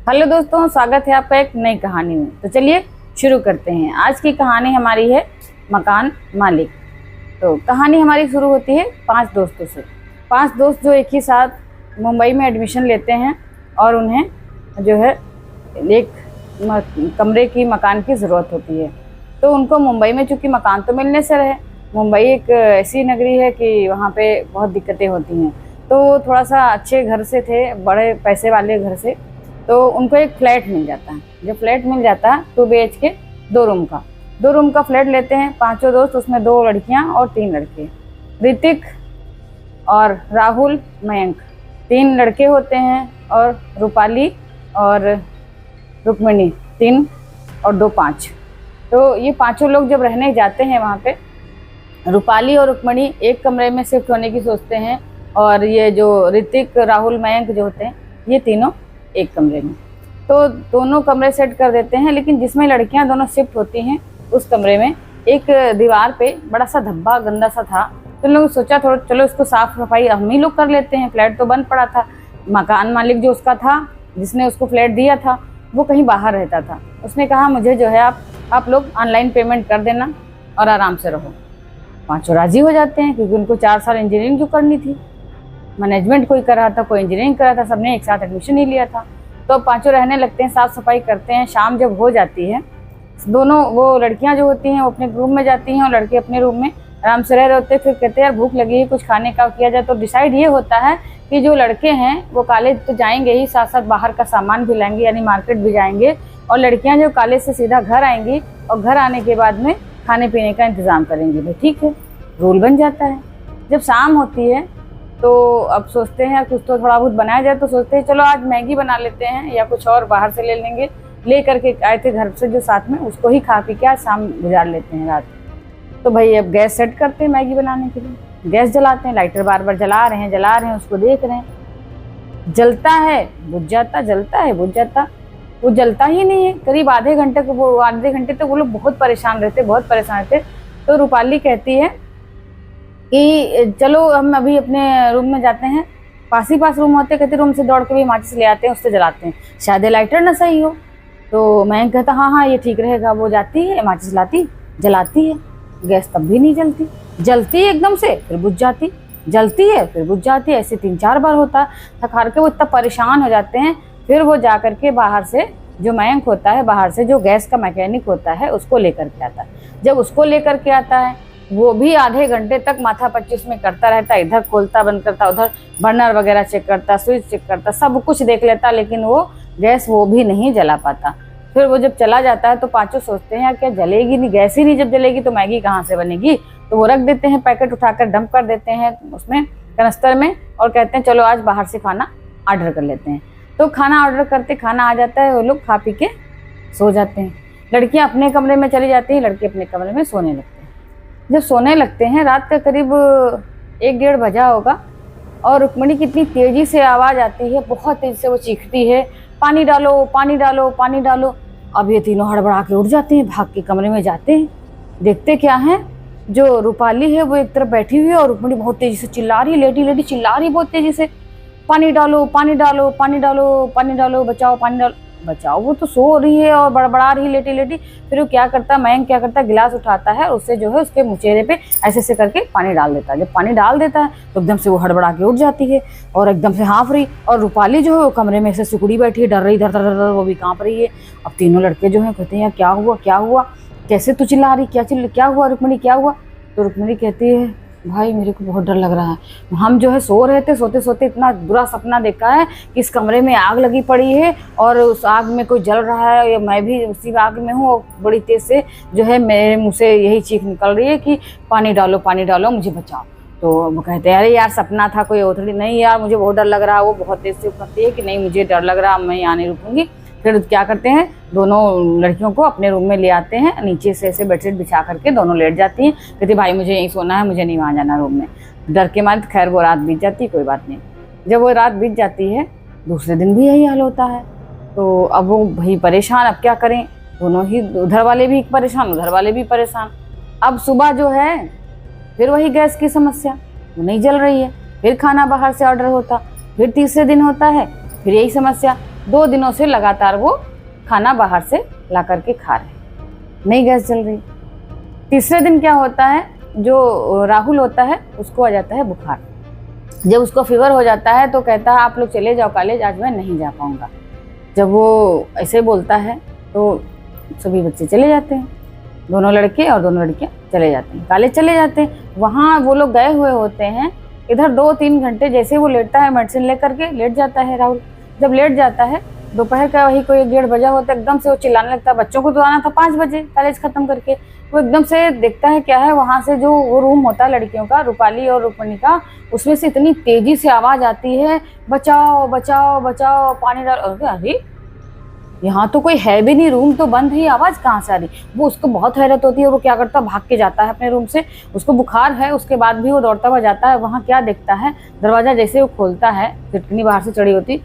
Hello दोस्तों, स्वागत है आपका एक नई कहानी में। तो चलिए शुरू करते हैं। आज की कहानी हमारी है मकान मालिक। तो कहानी हमारी शुरू होती है 5 दोस्तों से। 5 दोस्त जो एक ही साथ मुंबई में एडमिशन लेते हैं और उन्हें जो है एक कमरे की मकान की ज़रूरत होती है। तो उनको मुंबई में चूँकि मकान तो मिलने से रहे, मुंबई एक ऐसी नगरी है कि वहाँ पे बहुत दिक्कतें होती हैं। तो थोड़ा सा अच्छे घर से थे, बड़े पैसे वाले घर से, तो उनको एक फ्लैट मिल जाता है। जब फ्लैट मिल जाता है 2 BHK 2 रूम का फ्लैट लेते हैं 5 दोस्त। उसमें 2 लड़कियां और 3 लड़के, ऋतिक और राहुल, मयंक 3 लड़के होते हैं, और रूपाली और रुक्मिणी 3 और 2 5। तो ये 5 लोग जब रहने जाते हैं वहाँ पे, रूपाली और रुक्मिणी एक कमरे में शिफ्ट होने की सोचते हैं, और ये जो ऋतिक, राहुल, मयंक जो होते हैं ये तीनों एक कमरे में। तो दोनों कमरे सेट कर देते हैं, लेकिन जिसमें लड़कियां दोनों शिफ्ट होती हैं उस कमरे में एक दीवार पे बड़ा सा धब्बा गंदा सा था। तो लोग सोचा थोड़ा चलो इसको साफ सफाई हम ही लोग कर लेते हैं। फ्लैट तो बंद पड़ा था। मकान मालिक जो उसका था, जिसने उसको फ्लैट दिया था, वो कहीं बाहर रहता था। उसने कहा मुझे जो है आप लोग ऑनलाइन पेमेंट कर देना और आराम से रहो। 5 राजी हो जाते हैं, क्योंकि उनको 4 साल इंजीनियरिंग जो करनी थी। मैनेजमेंट कोई कर रहा था, कोई इंजीनियरिंग कर रहा था, सबने एक साथ एडमिशन ही लिया था। तो अब 5 रहने लगते हैं, साफ़ सफाई करते हैं। शाम जब हो जाती है, दोनों वो लड़कियां जो होती हैं वो अपने रूम में जाती हैं और लड़के अपने रूम में आराम से रह रहे होते हैं। फिर कहते हैं यार भूख लगी है, कुछ खाने का किया जाए। तो डिसाइड ये होता है कि जो लड़के हैं वो कॉलेज तो जाएंगे ही, साथ साथ बाहर का सामान भी लाएंगे, यानी मार्केट भी जाएंगे, और लड़कियाँ जो कॉलेज से सीधा घर आएंगी और घर आने के बाद में खाने पीने का इंतज़ाम करेंगी। भाई ठीक है, रूल बन जाता है। जब शाम होती है तो अब सोचते हैं कुछ तो थोड़ा बहुत बनाया जाए। तो सोचते हैं चलो आज मैगी बना लेते हैं, या कुछ और बाहर से ले लेंगे। ले करके आए थे घर से जो साथ में, उसको ही खा पी के आज शाम गुजार लेते हैं, रात। तो भाई अब गैस सेट करते हैं मैगी बनाने के लिए। गैस जलाते हैं, लाइटर बार बार जला रहे हैं, उसको देख रहे हैं। जलता है बुझ जाता, जलता है बुझ जाता, वो जलता ही नहीं है। करीब आधे घंटे तक वो लोग बहुत परेशान रहते। तो रूपाली कहती है कि चलो हम अभी अपने रूम में जाते हैं, पास ही पास रूम होते, कहते रूम से दौड़ के भी माचिस ले आते हैं, उससे जलाते हैं, शायद लाइटर ना सही हो। तो मैं कहता हाँ ये ठीक रहेगा। वो जाती है, माचिस लाती, जलाती है, गैस तब भी नहीं जलती। जलती है एकदम से, फिर बुझ जाती, जलती है फिर बुझ जाती है। ऐसे 3-4 बार होता है। थक हार के वो इतना परेशान हो जाते हैं। फिर वो जा करके बाहर से, जो मयंक होता है बाहर से, जो गैस का मैकेनिक होता है, उसको लेकर के आता है। जब उसको लेकर के आता है, वो भी आधे घंटे तक माथा पच्ची उसमें करता रहता, इधर खोलता बंद करता, उधर बर्नर वगैरह चेक करता, स्विच चेक करता, सब कुछ देख लेता, लेकिन वो गैस वो भी नहीं जला पाता। फिर वो जब चला जाता है तो 5 सोचते हैं यार क्या जलेगी नहीं, गैस ही नहीं जब जलेगी तो मैगी कहाँ से बनेगी। तो वो रख देते हैं, पैकेट उठाकर डंप कर देते हैं उसमें कनस्तर में, और कहते हैं चलो आज बाहर से खाना ऑर्डर कर लेते हैं। तो खाना ऑर्डर करते, खाना आ जाता है, वो लोग खा पी के सो जाते हैं। लड़कियाँ अपने कमरे में चली जाती हैं, लड़के अपने कमरे में सोने लगते हैं। जब सोने लगते हैं, रात का करीब 1-1:30 बजा होगा, और रुक्मिणी की इतनी तेज़ी से आवाज़ आती है, बहुत तेज़ी से वो चीखती है, पानी डालो पानी डालो पानी डालो। अब ये तीनों हड़बड़ा के उठ जाते हैं, भाग के कमरे में जाते हैं। देखते क्या है, जो रूपाली है वो एक तरफ बैठी हुई है, और रुक्मिणी बहुत तेज़ी से चिल्ला रही है, लेटी लेटी चिल्ला रही है बहुत तेज़ी से, पानी डालो पानी डालो पानी डालो पानी डालो, बचाओ पानी डालो बचाओ। वो तो सो रही है और बड़बड़ा रही लेटी लेटी। फिर वो क्या करता है, मयंक क्या करता है, गिलास उठाता है, उससे जो है उसके मुचेरे पे ऐसे ऐसे करके पानी डाल देता है। जब पानी डाल देता है तो एकदम से वो हड़बड़ा के उठ जाती है और एकदम से हाँफ रही, और रूपाली जो है वो कमरे में से सिकुड़ी बैठी है, डर रही, धर धर धर, वो भी काँप रही है। अब तीनों लड़के जो है कहते हैं यार क्या हुआ क्या हुआ, कैसे तू चिल्ला रही, क्या हुआ रुक्मिणी क्या हुआ। तो रुक्मिणी कहती है भाई मेरे को बहुत डर लग रहा है। हम जो है सो रहे थे, सोते सोते इतना बुरा सपना देखा है कि इस कमरे में आग लगी पड़ी है, और उस आग में कोई जल रहा है, या मैं भी उसी आग में हूँ, और बड़ी तेज़ से जो है मेरे मुँह से यही चीख निकल रही है कि पानी डालो मुझे बचाओ। तो वो कहते हैं अरे यार सपना था, कोई ओथड़ी नहीं यार, मुझे बहुत डर लग रहा है। वो बहुत तेज़ से कहती है कि नहीं मुझे डर लग रहा, मैं यहाँ नहीं रुकूंगी। फिर क्या करते हैं, दोनों लड़कियों को अपने रूम में ले आते हैं, नीचे से ऐसे बेडशीट बिछा करके दोनों लेट जाती हैं। कहती भाई मुझे यहीं सोना है, मुझे नहीं वहाँ जाना रूम में। डर के मारे खैर वो रात बीत जाती, कोई बात नहीं। जब वो रात बीत जाती है, दूसरे दिन भी यही हाल होता है। तो अब वो भाई परेशान, अब क्या करें, दोनों ही, उधर वाले भी परेशान उधर वाले भी परेशान। अब सुबह जो है फिर वही गैस की समस्या, वो नहीं जल रही है। फिर खाना बाहर से ऑर्डर होता, फिर तीसरे दिन होता है, फिर यही समस्या। 2 दिनों से लगातार वो खाना बाहर से ला करके खा रहे हैं, नहीं गैस जल रही। तीसरे दिन क्या होता है, जो राहुल होता है उसको आ जाता है बुखार। जब उसको फीवर हो जाता है तो कहता है आप लोग चले जाओ कॉलेज, आज मैं नहीं जा पाऊंगा। जब वो ऐसे बोलता है तो सभी बच्चे चले जाते हैं, दोनों लड़के और दोनों लड़कियां चले जाते हैं, कॉलेज चले जाते हैं। वहाँ वो लोग गए हुए होते हैं, इधर 2-3 घंटे जैसे वो लेटता है मेडिसिन लेकर के लेट जाता है राहुल। जब लेट जाता है दोपहर का वही कोई 1-1:30 बजा होता है, एकदम से वो चिल्लाने लगता है। बच्चों को तो आना था 5 बजे कॉलेज खत्म करके। वो एकदम से देखता है क्या है, वहाँ से जो वो रूम होता है लड़कियों का, रूपाली और रुक्मणी का, उसमें से इतनी तेजी से आवाज आती है, बचाओ बचाओ बचाओ, पानी डालो। अरे यहाँ तो कोई है भी नहीं, रूम तो बंद है, आवाज कहाँ से आ रही। वो उसको बहुत हैरत होती है, वो क्या करता है भाग के जाता है अपने रूम से। उसको बुखार है, उसके बाद भी वो दौड़ता हुआ जाता है। वहाँ क्या देखता है, दरवाजा जैसे वो खोलता है, खिड़की बाहर से चढ़ी होती,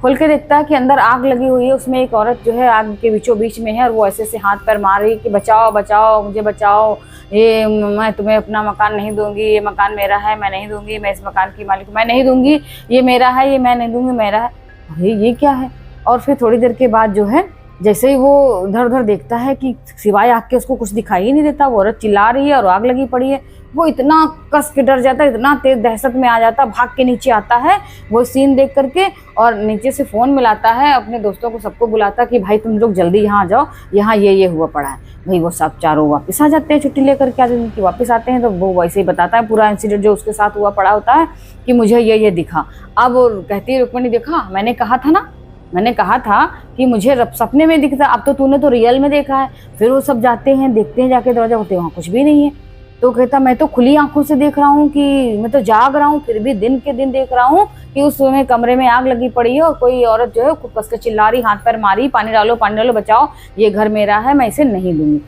खोल के देखता है कि अंदर आग लगी हुई है। उसमें एक औरत जो है आग के बीचों बीच में है और वो ऐसे से हाथ पैर मार रही कि बचाओ बचाओ मुझे बचाओ, ये मैं तुम्हें अपना मकान नहीं दूंगी, ये मकान मेरा है मैं नहीं दूंगी, मैं इस मकान की मालिक मैं नहीं दूंगी, ये मेरा है ये मैं नहीं दूंगी, मेरा है। अरे ये क्या है। और फिर थोड़ी देर के बाद जो है, जैसे ही वो इधर उधर देखता है कि सिवाय आग के उसको कुछ दिखाई ही नहीं देता, वो औरत चिल्ला रही है और आग लगी पड़ी है। वो इतना कस के डर जाता है, इतना तेज दहशत में आ जाता है, भाग के नीचे आता है वो सीन देख करके, और नीचे से फोन मिलाता है अपने दोस्तों को, सबको बुलाता कि भाई तुम लोग जल्दी यहाँ आ जाओ, यहाँ ये हुआ पड़ा है। भाई वो सब चारों वापस आ जाते हैं, छुट्टी लेकर के आज दिन की वापस आते हैं। तो वो वैसे ही बताता है पूरा इंसिडेंट जो उसके साथ हुआ पड़ा होता है कि मुझे ये दिखा। अब वो कहती है रुक्मणी देखा मैंने कहा था ना, मैंने कहा था कि मुझे सपने में दिखता, अब तो तूने तो रियल में देखा है। फिर वो सब जाते हैं, देखते हैं जाके दरवाजा खोलते, वहाँ कुछ भी नहीं है। तो कहता मैं तो खुली आंखों से देख रहा हूँ, कि मैं तो जाग रहा हूँ, फिर भी दिन के दिन देख रहा हूँ कि उस समय कमरे में आग लगी पड़ी है और कोई औरत जो है खूब कस के चिल्ला रही, हाथ पैर मारी, पानी डालो बचाओ, ये घर मेरा है मैं इसे नहीं दूंगी।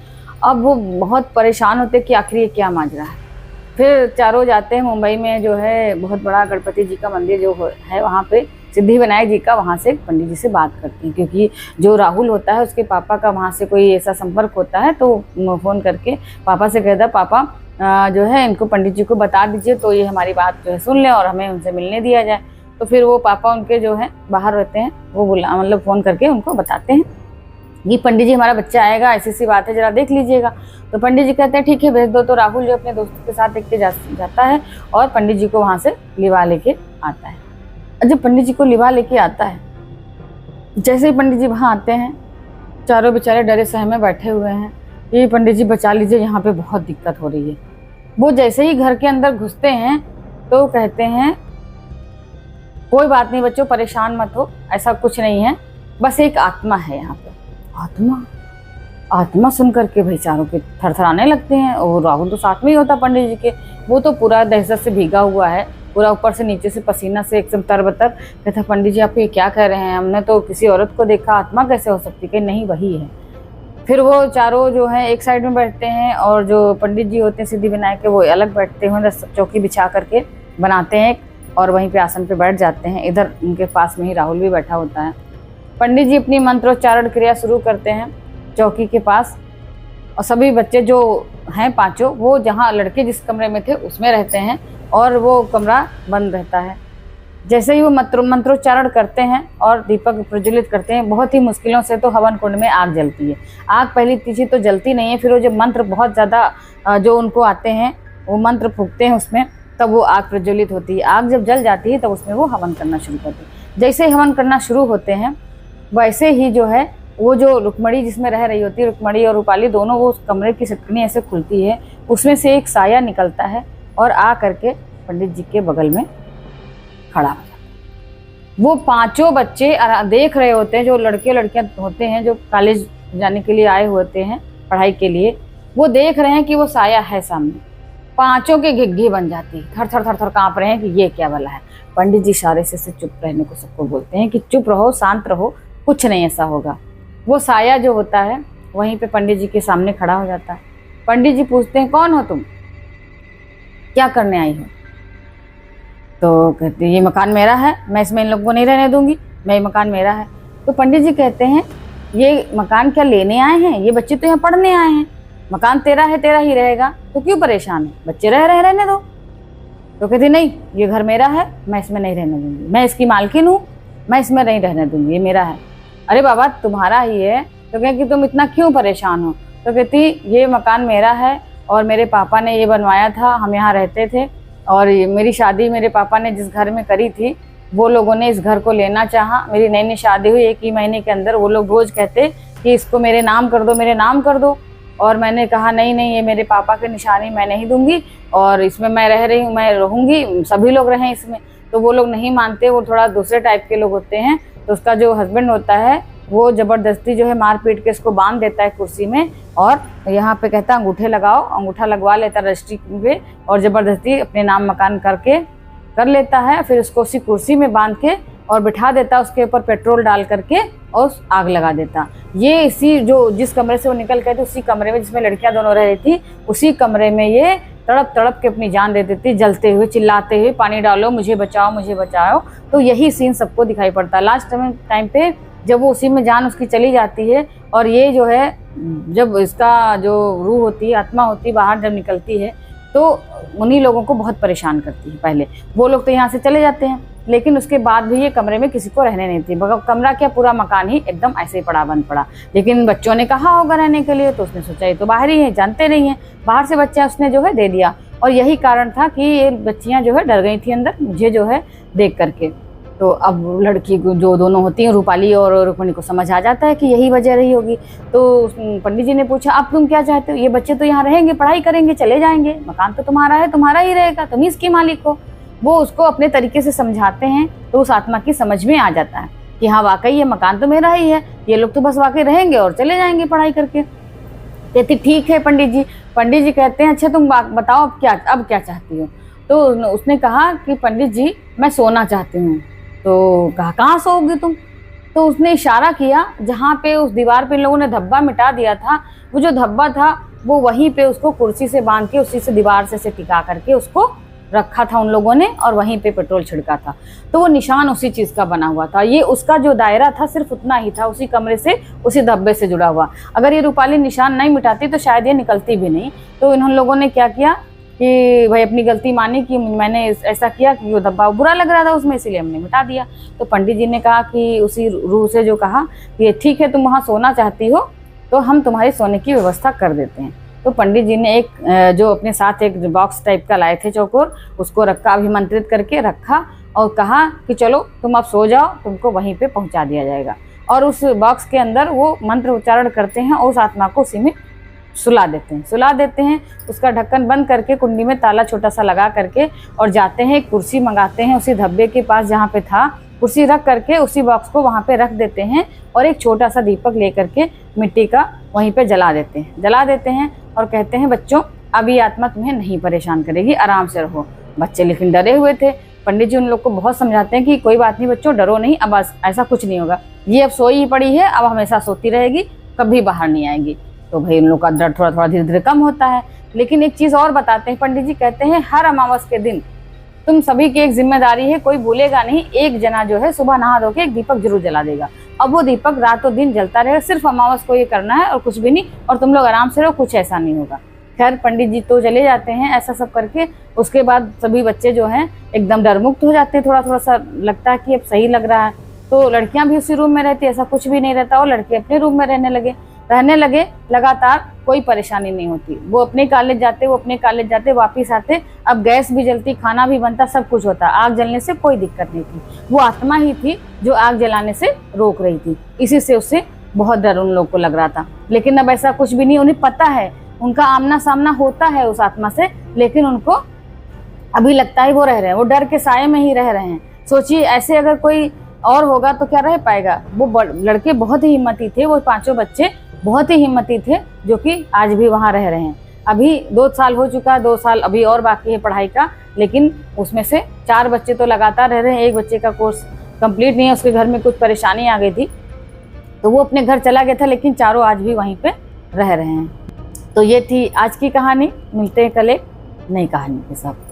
अब वो बहुत परेशान होते कि आखिर ये क्या माजरा है। फिर चारों जाते हैं मुंबई में जो है बहुत बड़ा गणपति जी का मंदिर जो है, वहाँ पे सिद्धि विनायक जी का, वहाँ से पंडित जी से बात करते हैं, क्योंकि जो राहुल होता है उसके पापा का वहाँ से कोई ऐसा संपर्क होता है। तो फ़ोन करके पापा से कहता है पापा जो है इनको पंडित जी को बता दीजिए, तो ये हमारी बात जो है सुन लें और हमें उनसे मिलने दिया जाए। तो फिर वो पापा उनके जो है बाहर रहते हैं, वो मतलब फ़ोन करके उनको बताते हैं कि पंडित जी हमारा बच्चा आएगा, ऐसी बात है जरा देख लीजिएगा। तो पंडित जी कहते हैं ठीक है भेज दो। तो राहुल जो अपने दोस्तों के साथ देख के जाता है और पंडित जी को वहाँ से लिवा लेके आता है। जब पंडित जी को लिवा लेके आता है, जैसे ही पंडित जी वहाँ आते हैं, चारों बेचारे डरे सहमे बैठे हुए हैं, ये पंडित जी बचा लीजिए यहाँ पे बहुत दिक्कत हो रही है। वो जैसे ही घर के अंदर घुसते हैं तो कहते हैं कोई बात नहीं बच्चों परेशान मत हो, ऐसा कुछ नहीं है, बस एक आत्मा है यहाँ पे। आत्मा सुन करके भाई चारों के थरथराने लगते हैं। और राहुल तो साथ में ही होता पंडित जी के, वो तो पूरा दहशत से भीगा हुआ है, पूरा ऊपर से नीचे से पसीना से एकदम तरबतर। कहता पंडित जी आप ये क्या कह रहे हैं, हमने तो किसी औरत को देखा, आत्मा कैसे हो सकती है। नहीं वही है। फिर वो चारों जो है एक साइड में बैठते हैं और जो पंडित जी होते हैं सिद्धि विनायक के वो अलग बैठते हैं, चौकी बिछा करके बनाते हैं और वहीं पे आसन पे बैठ जाते हैं। इधर उनके पास में ही राहुल भी बैठा होता है। पंडित जी अपनी मंत्रोच्चारण क्रिया शुरू करते हैं चौकी के पास, और सभी बच्चे जो हैं पांचों वो जहाँ लड़के जिस कमरे में थे उसमें रहते हैं और वो कमरा बंद रहता है। जैसे ही वो मंत्रोच्चारण करते हैं और दीपक प्रज्वलित करते हैं, बहुत ही मुश्किलों से तो हवन कुंड में आग जलती है। आग पहली तीसरी तो जलती नहीं है, फिर वो जब मंत्र बहुत ज़्यादा जो उनको आते हैं वो मंत्र फूंकते हैं उसमें, तब वो आग प्रज्वलित होती है। आग जब जल जाती है तब उसमें वो हवन करना शुरू करते हैं। जैसे ही हवन करना शुरू होते हैं वैसे ही जो है वो जो रुक्मणी जिसमें रह रही होती है, रुक्मणी और रूपाली दोनों, वो उस कमरे की सिटकनी ऐसे खुलती है, उसमें से एक साया निकलता है और आ करके पंडित जी के बगल में खड़ा हो जाता है। वो पांचों बच्चे देख रहे होते हैं, जो लड़के लड़कियां होते हैं जो कॉलेज जाने के लिए आए होते हैं पढ़ाई के लिए, वो देख रहे हैं कि वो साया है सामने। पांचों के घिघी बन जाती है, थर थर थर थर कांप रहे हैं कि ये क्या वाला है। पंडित जी इशारे से चुप रहने को सबको बोलते हैं कि चुप रहो, शांत रहो, कुछ नहीं ऐसा होगा। वो साया जो होता है वहीं पे पंडित जी के सामने खड़ा हो जाता है। पंडित जी पूछते हैं कौन हो तुम, क्या करने आई हो। तो कहते हैं ये मकान मेरा है, मैं इसमें इन लोगों को नहीं रहने दूंगी, मैं ये मकान मेरा है। तो पंडित जी कहते हैं ये मकान क्या लेने आए हैं, ये बच्चे तो यहाँ पढ़ने आए हैं, मकान तेरा है तेरा ही रहेगा, तो क्यों परेशान है, बच्चे रहने दो। तो कहते नहीं ये घर मेरा है, मैं इसमें नहीं रहने दूंगी, मैं इसकी मालकिन हूँ, मैं इसमें नहीं रहने दूंगी, ये मेरा है। अरे बाबा तुम्हारा ही है, तो कहे कि तुम इतना क्यों परेशान हो? तो कहती ये मकान मेरा है और मेरे पापा ने ये बनवाया था, हम यहाँ रहते थे, और मेरी शादी मेरे पापा ने जिस घर में करी थी वो लोगों ने इस घर को लेना चाहा। मेरी नई नई शादी हुई 1 ही महीने के अंदर वो लोग रोज कहते कि इसको मेरे नाम कर दो, मेरे नाम कर दो। और मैंने कहा नहीं नहीं, ये मेरे पापा की निशानी मैं नहीं दूंगी, और इसमें मैं रह रही हूँ, मैं रहूंगी, सभी लोग रहें इसमें। तो वो लोग नहीं मानते, वो थोड़ा दूसरे टाइप के लोग होते हैं। तो उसका जो हस्बैंड होता है वो जबरदस्ती जो है मार पीट के इसको बांध देता है कुर्सी में, और यहाँ पे कहता है अंगूठे लगाओ, अंगूठा लगवा लेता रजिस्ट्री पे, और जबरदस्ती अपने नाम मकान कर लेता है। फिर उसको उसी कुर्सी में बांध के और बिठा देता, उसके ऊपर पेट्रोल डाल करके और आग लगा देता। ये इसी जो जिस कमरे से वो निकल गए थे उसी कमरे में जिसमें लड़कियां दोनों रह रही थी, उसी कमरे में ये तड़प तड़प के अपनी जान दे देती, जलते हुए चिल्लाते हुए पानी डालो, मुझे बचाओ, मुझे बचाओ। तो यही सीन सबको दिखाई पड़ता है। लास्ट टाइम पे जब वो उसी में जान उसकी चली जाती है, और ये जो है जब इसका जो रूह होती है, आत्मा होती है, बाहर जब निकलती है तो उन्हीं लोगों को बहुत परेशान करती है। पहले वो लोग तो यहाँ से चले जाते हैं, लेकिन उसके बाद भी ये कमरे में किसी को रहने नहीं थी। कमरा क्या, पूरा मकान ही एकदम ऐसे ही पड़ा, बंद पड़ा। लेकिन बच्चों ने कहा होगा रहने के लिए, तो उसने सोचा ये तो बाहर ही है, जानते नहीं है, बाहर से बच्चा उसने जो है दे दिया। और यही कारण था कि ये बच्चियां जो है डर गई थी अंदर मुझे जो है देख करके। तो अब लड़की जो दोनों होती हैं, रूपाली और रुक्मिणी को समझ आ जाता है कि यही वजह रही होगी। तो पंडित जी ने पूछा अब तुम क्या चाहते हो? ये बच्चे तो यहाँ रहेंगे, पढ़ाई करेंगे, चले जाएंगे, मकान तो तुम्हारा है, तुम्हारा ही रहेगा, तुम ही इसके मालिक हो। वो उसको अपने तरीके से समझाते हैं, तो उस आत्मा की समझ में आ जाता है कि हाँ वाकई ये मकान तो मेरा ही है, ये लोग तो बस वाकई रहेंगे और चले जाएंगे पढ़ाई करके। कहती ठीक है पंडित जी। पंडित जी कहते हैं अच्छा तुम बताओ अब क्या चाहती हो? तो उसने कहा कि पंडित जी मैं सोना चाहती हूँ। तो कहा कहाँ सोओगी तुम? तो उसने इशारा किया जहाँ पे उस दीवार पे लोगों ने धब्बा मिटा दिया था, वो जो धब्बा था वो वहीं पे उसको कुर्सी से बांध के उसी से दीवार से टिका करके उसको रखा था उन लोगों ने, और वहीं पे पेट्रोल छिड़का था। तो वो निशान उसी चीज का बना हुआ था। ये उसका जो दायरा था सिर्फ उतना ही था, उसी कमरे से उसी धब्बे से जुड़ा हुआ। अगर ये रूपाली निशान नहीं मिटाती तो शायद ये निकलती भी नहीं। तो इन लोगों ने क्या किया कि भाई अपनी गलती मानी कि मैंने ऐसा किया कि वो धब्बा बुरा लग रहा था उसमें, इसीलिए हमने मिटा दिया। तो पंडित जी ने कहा कि उसी रूह से जो कहा कि ठीक है तुम वहाँ सोना चाहती हो तो हम तुम्हारी सोने की व्यवस्था कर देते हैं। तो पंडित जी ने एक जो अपने साथ एक बॉक्स टाइप का लाए थे चौकोर, उसको रखा, अभिमंत्रित करके रखा और कहा कि चलो तुम अब सो जाओ, तुमको वहीं पे पहुंचा दिया जाएगा। और उस बॉक्स के अंदर वो मंत्र उच्चारण करते हैं और उस आत्मा को उसी में सुला देते हैं। उसका ढक्कन बंद करके कुंडी में ताला छोटा सा लगा करके और जाते हैं, एक कुर्सी मंगाते हैं उसी धब्बे के पास जहाँ पे था, कुर्सी रख करके उसी बॉक्स को वहाँ पे रख देते हैं और एक छोटा सा दीपक लेकर के मिट्टी का वहीं पे जला देते हैं और कहते हैं बच्चों अब ये आत्मा तुम्हें नहीं परेशान करेगी, आराम से रहो। बच्चे लेकिन डरे हुए थे। पंडित जी उन लोग को बहुत समझाते हैं कि कोई बात नहीं बच्चों, डरो नहीं, अब ऐसा कुछ नहीं होगा, ये अब सोई ही पड़ी है, अब हमेशा सोती रहेगी, कभी बाहर नहीं आएगी। तो भाई उन लोग का डर थोड़ा थोड़ा धीरे धीरे कम होता है। लेकिन एक चीज़ और बताते हैं पंडित जी, कहते हैं हर अमावस के दिन तुम सभी की एक जिम्मेदारी है, कोई भूलेगा नहीं, एक जना जो है सुबह नहा धो के एक दीपक जरूर जला देगा। अब वो दीपक रातों दिन जलता रहेगा, सिर्फ अमावस को ये करना है और कुछ भी नहीं, और तुम लोग आराम से रहो, कुछ ऐसा नहीं होगा। खैर पंडित जी तो चले जाते हैं ऐसा सब करके। उसके बाद सभी बच्चे जो हैं एकदम डरमुक्त हो जाते हैं, थोड़ा थोड़ा सा लगता है कि अब सही लग रहा है। तो लड़कियां भी उसी रूम में रहती, ऐसा कुछ भी नहीं रहता, और लड़के अपने रूम में रहने लगे लगातार, कोई परेशानी नहीं होती। वो अपने कॉलेज जाते वापिस आते, अब गैस भी जलती, खाना भी बनता, सब कुछ होता, आग जलने से कोई दिक्कत नहीं थी। वो आत्मा ही थी जो आग जलाने से रोक रही थी, इसी से उससे बहुत डर उन लोग को लग रहा था। लेकिन अब ऐसा कुछ भी नहीं, उन्हें पता है, उनका आमना सामना होता है उस आत्मा से, लेकिन उनको अभी लगता है वो रह रहे हैं, वो डर के साये में ही रह रहे हैं। सोचिए ऐसे अगर कोई और होगा तो क्या रह पाएगा। वो लड़के बहुत ही हिम्मती थे, वो पांचों बच्चे बहुत ही हिम्मती थे जो कि आज भी वहाँ रह रहे हैं। अभी 2 साल हो चुका है, 2 साल अभी और बाकी है पढ़ाई का, लेकिन उसमें से 4 बच्चे तो लगातार रह रहे हैं। एक बच्चे का कोर्स कंप्लीट नहीं है, उसके घर में कुछ परेशानी आ गई थी तो वो अपने घर चला गया था, लेकिन चारों आज भी वहीं पे रह रहे हैं। तो ये थी आज की कहानी। मिलते हैं कल एक नई कहानी के साथ।